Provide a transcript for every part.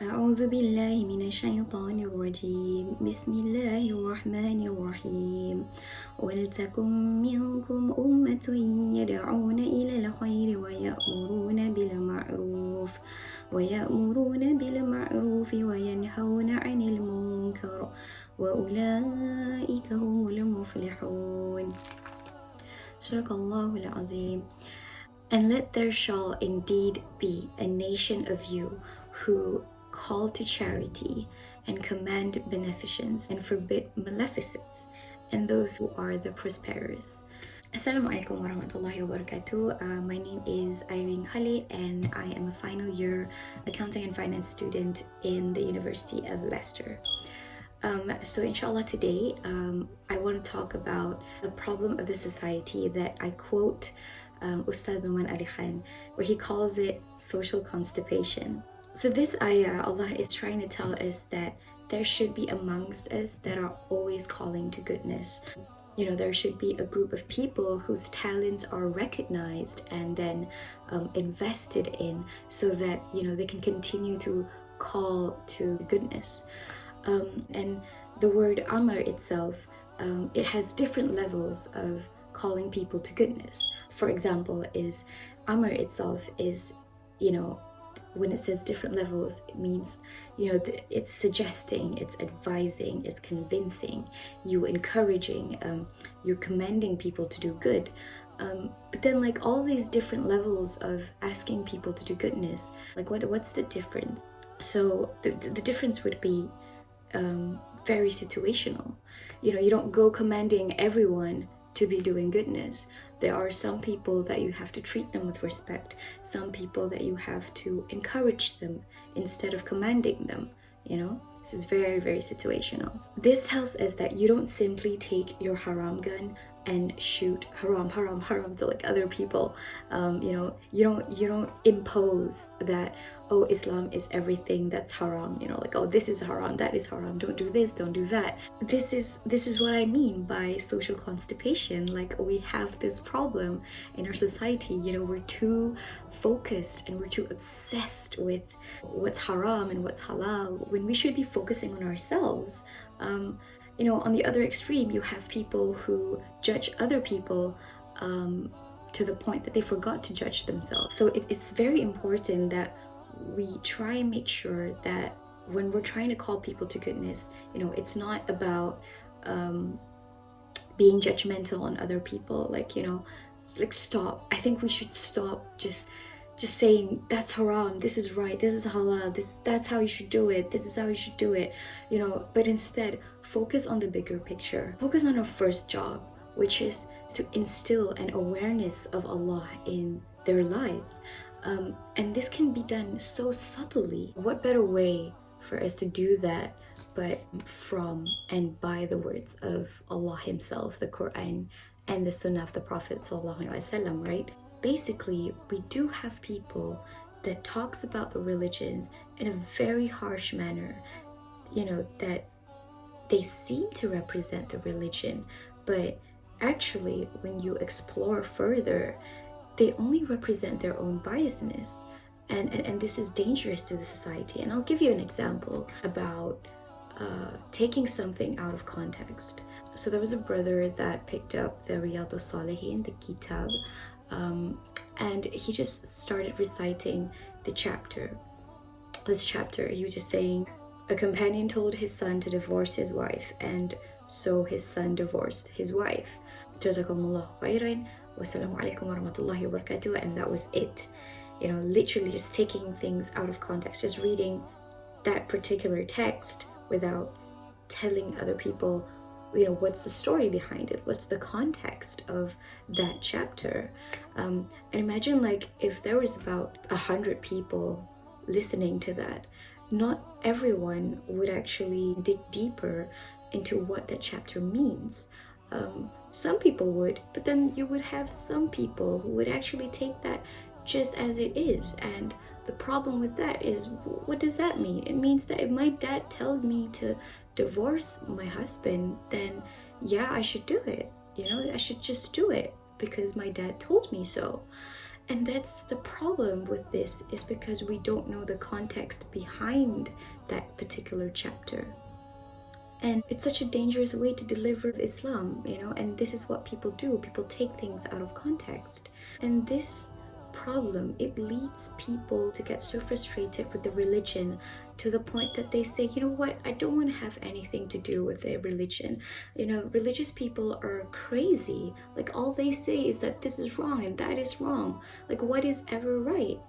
أعوذ بالله من الشيطان الرجيم بسم الله الرحمن الرحيم ولتكن منكم أمة يدعون إلى الخير ويأمرون بالمعروف وينهون عن المنكر وأولئك هم المفلحون. صدق الله العظيم. And let there shall indeed be a nation of you who call to charity and command beneficence and forbid maleficence, and those who are the prosperous. Assalamualaikum warahmatullahi wabarakatuh. My name is Irene Khalid and I am a final year accounting and finance student in the University of Leicester. So inshallah today I want to talk about the problem of the society that I quote Ustad Numan Ali Khan, where he calls it social constipation. So this ayah, Allah is trying to tell us that there should be amongst us that are always calling to goodness. You know, there should be a group of people whose talents are recognized and then invested in, so that, you know, they can continue to call to goodness. And the word Amr itself, it has different levels of calling people to goodness. For example, is Amr itself is, you know, when it says different levels, it means, you know, it's suggesting, it's advising, it's convincing, you encouraging, you're commending people to do good. But then, like, all these different levels of asking people to do goodness, like what's the difference? So the difference would be very situational. You know, you don't go commanding everyone to be doing goodness. There are some people that you have to treat them with respect, some people that you have to encourage them instead of commanding them, you know. This is very, very situational. This tells us that you don't simply take your haram gun and shoot haram, haram, haram to like other people. You know, you don't impose that, oh, Islam is everything that's haram, you know, like, oh, this is haram, that is haram, don't do this, don't do that. This is what I mean by social constipation. Like, we have this problem in our society, you know, we're too focused and we're too obsessed with what's haram and what's halal, when we should be focusing on ourselves. You know, on the other extreme, you have people who judge other people to the point that they forgot to judge themselves. So it's very important that we try and make sure that when we're trying to call people to goodness, you know, it's not about being judgmental on other people. Like, you know, like, stop. I think we should stop just saying that's haram, this is right, this is halal, that's how you should do it, this is how you should do it, you know. But instead, focus on the bigger picture. Focus on our first job, which is to instill an awareness of Allah in their lives. And this can be done so subtly. What better way for us to do that but from and by the words of Allah Himself, the Quran, and the Sunnah of the Prophet ﷺ, right? Basically, we do have people that talks about the religion in a very harsh manner, you know, that they seem to represent the religion, but actually, when you explore further, they only represent their own biasness. And this is dangerous to the society. And I'll give you an example about taking something out of context. So there was a brother that picked up the Riyadh al-Salihin, the Kitab, and he just started reciting the chapter. This chapter, he was just saying, a companion told his son to divorce his wife, and so his son divorced his wife. Jazakumullah khairan, wassalamu alaikum warahmatullahi wabarakatuh. And that was it. You know, literally just taking things out of context, just reading that particular text without telling other people, you know, what's the story behind it, what's the context of that chapter. And imagine, like, if there was about 100 people listening to that, not everyone would actually dig deeper into what that chapter means. Some people would, but then you would have some people who would actually take that just as it is. And the problem with that is, what does that mean? It means that if my dad tells me to divorce my husband, then yeah, I should do it. You know, I should just do it because my dad told me so. And that's the problem with this, is because we don't know the context behind that particular chapter. And it's such a dangerous way to deliver Islam, and this is what people do. People take things out of context. And this problem, it leads people to get so frustrated with the religion to the point that they say, you know what, I don't want to have anything to do with their religion. Religious people are crazy. Like, all they say is that this is wrong and that is wrong. Like, what is ever right,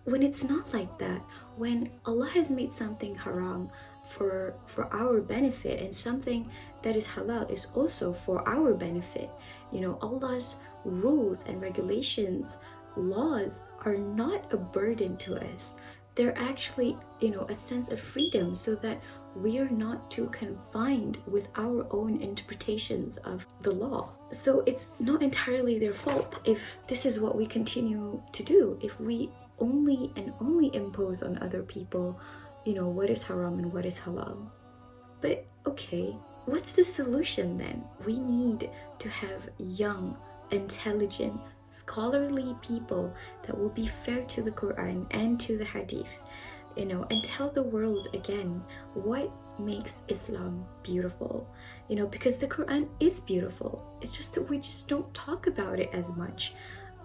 when it's not like that. When Allah has made something haram for our benefit, and something that is halal is also for our benefit. Allah's rules and regulations, laws, are not a burden to us. They're actually, a sense of freedom, so that we are not too confined with our own interpretations of the law. So it's not entirely their fault if this is what we continue to do, if we only impose on other people, what is haram and what is halal. But okay, what's the solution then? We need to have young, intelligent, scholarly people that will be fair to the Quran and to the Hadith, and tell the world again what makes Islam beautiful, because the Quran is beautiful. It's just that we just don't talk about it as much.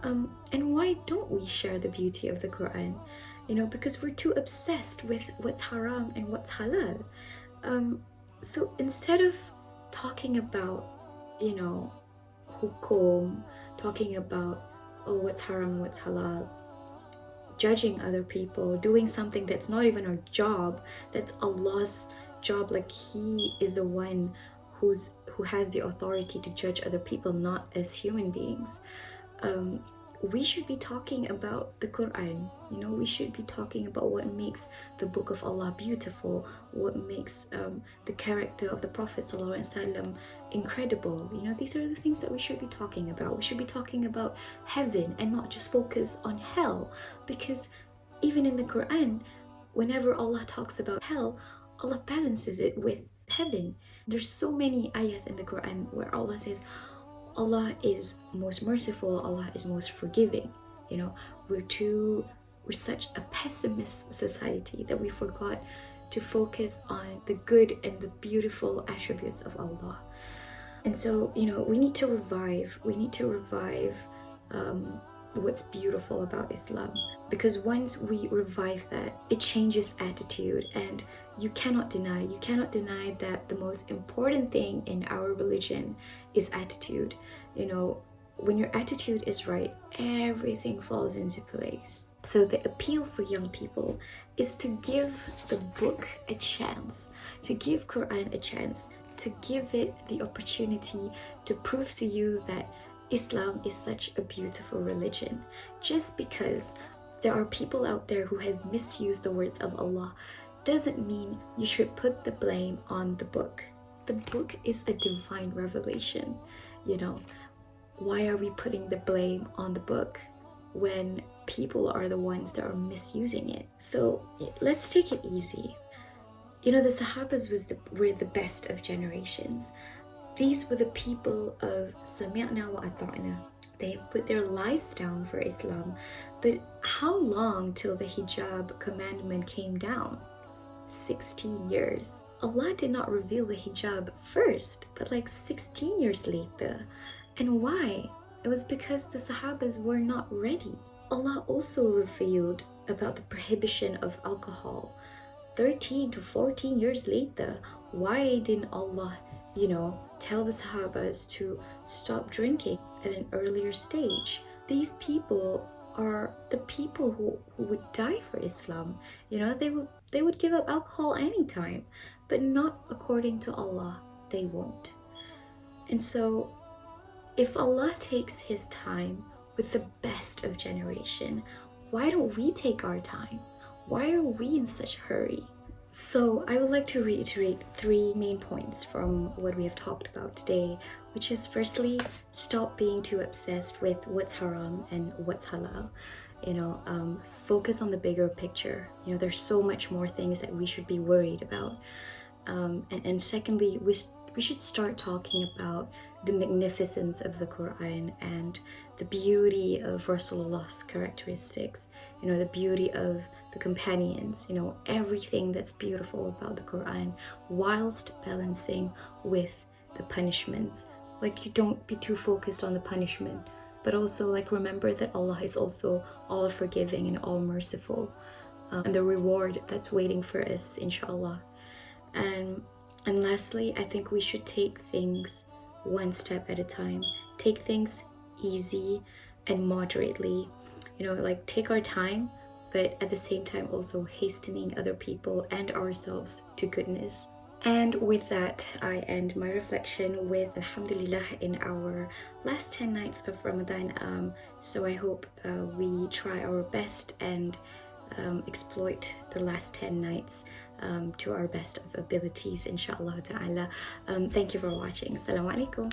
And why don't we share the beauty of the Quran? Because we're too obsessed with what's haram and what's halal. So instead of talking about, hukum, talking about, what's haram and what's halal, judging other people, doing something that's not even our job, that's Allah's job. Like, He is the one who has the authority to judge other people, not as human beings. We should be talking about the Quran. We should be talking about what makes the book of Allah beautiful, what makes the character of the Prophet ﷺ incredible. These are the things that we should be talking about. We should be talking about heaven and not just focus on hell, because even in the Quran, whenever Allah talks about hell, Allah balances it with heaven. There's so many ayahs in the Quran where Allah says, Allah is most merciful, Allah is most forgiving. We're such a pessimist society that we forgot to focus on the good and the beautiful attributes of Allah. And so, we need to revive what's beautiful about Islam, because once we revive that, it changes attitude. And you cannot deny that the most important thing in our religion is attitude. When your attitude is right, everything falls into place. So the appeal for young people is to give the book a chance, to give Quran a chance, to give it the opportunity to prove to you that Islam is such a beautiful religion. Just because there are people out there who has misused the words of Allah doesn't mean you should put the blame on the book. The book is a divine revelation. Why are we putting the blame on the book when people are the ones that are misusing it? So let's take it easy. The Sahabas were the best of generations. These were the people of Sami'na wa ata'na. They've put their lives down for Islam. But how long till the hijab commandment came down? 16 years. Allah did not reveal the hijab first, but like 16 years later. And why? It was because the Sahabas were not ready. Allah also revealed about the prohibition of alcohol 13 to 14 years later. Why didn't Allah, tell the Sahabas to stop drinking at an earlier stage? These people are the people who would die for Islam. They would give up alcohol anytime, but not according to Allah. They won't. And so, if Allah takes His time with the best of generation, why don't we take our time? Why are we in such a hurry? So I would like to reiterate 3 main points from what we have talked about today, which is, firstly, stop being too obsessed with what's haram and what's halal. Focus on the bigger picture. There's so much more things that we should be worried about. And secondly, we we should start talking about the magnificence of the Quran and the beauty of Rasulullah's characteristics, the beauty of the companions, everything that's beautiful about the Quran, whilst balancing with the punishments. Like, you don't be too focused on the punishment, but also like remember that Allah is also all forgiving and all merciful, and the reward that's waiting for us, inshallah. And lastly, I think we should take things one step at a time. Take things easy and moderately. Like, take our time, but at the same time also hastening other people and ourselves to goodness. And with that, I end my reflection with Alhamdulillah in our last 10 nights of Ramadan. So I hope we try our best and exploit the last 10 nights to our best of abilities, inshallah ta'ala. Thank you for watching. Assalamu alaikum.